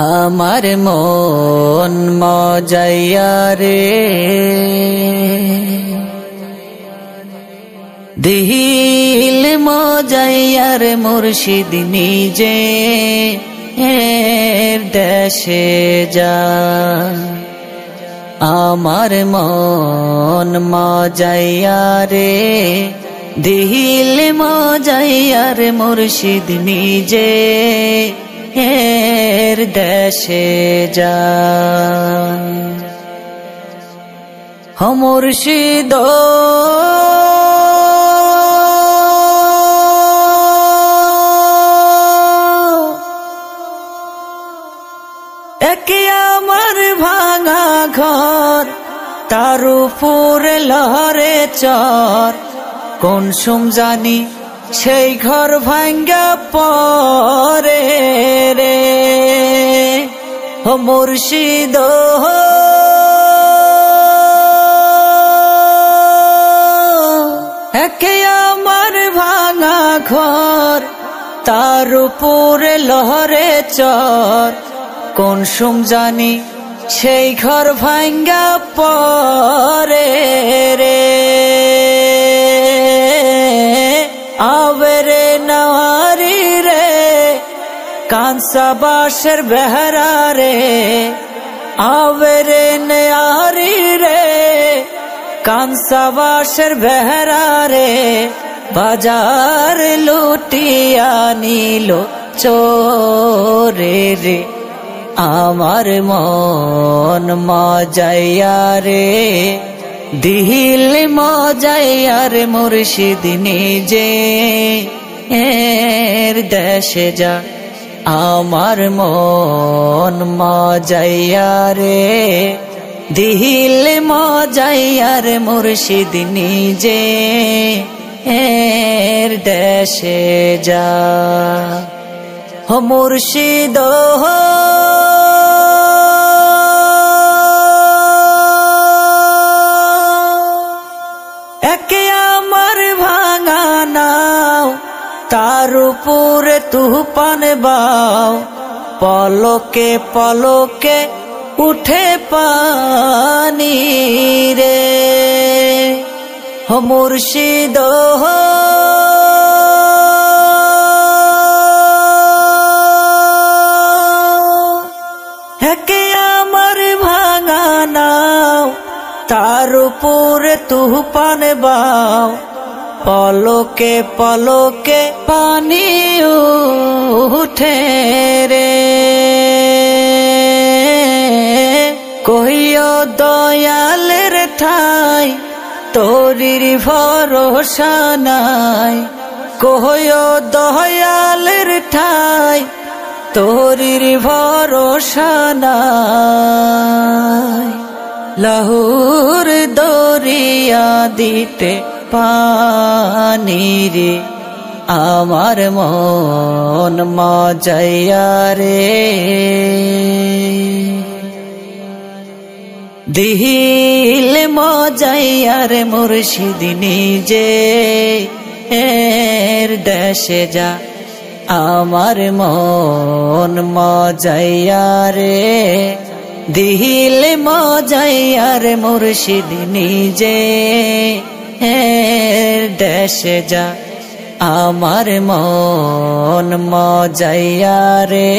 আমার মন মজাইয়া রে দিল মজাইয়া রে মুর্শিদ নিজে এর দেশে যা আমার মন মজাইয়া রে দিল মজাইয়া রে মুর্শিদ নিজে এর দেশে যা ও মুর্শিদ একে আমার ভাঙা ঘর তার উপরে লহরে চর কোন সুম জানি সেই ঘর ভাঙ্গা পরে রে ও মুর্শিদ একে আমার ভাঙা ঘর তার উপরে লহরে চর কোন সুম জানি সেই ঘর ভাঙ্গা পরে রে আবেরে নারী রে কাঁসা বাসের বেহরা রে আবেরে নারী রে কাঁসা বাসের বেহরা রে বাজার লুটিয়া নিল চোরে রে আমার মন মজাইয়া রে দিল মজাইয়া রে মুর্শিদ নিজে এর দেশে যা আমার মন মজাইয়া রে দিল মজাইয়া রে মুর্শিদ নিজে এর দেশে যা ও মুর্শিদ একে আমার ভাঙা নাও তার উপরে তুফান বাও পলকে পলকে উঠে পানি রে ও মুর্শিদ একে আমার ভাঙা নাও তার উপরে তুফান বাও পলকে পলকে পানি উঠে রে কহিও দয়ালের ঠাই তোরির ভরসা নাই কহিও দয়ালের ঠাই তোরির ভরসা নাই লাহুর দরিয়া দিতে পানি রে আমার মন মজাইয়া রে দিল মজাইয়া রে মুর্শিদ নিজে এর দেশে যা আমার মন মজাইয়া রে দিল মজাইয়া রে মুর্শিদ নিজে এর দেশে যা আমার মন মজাইয়া রে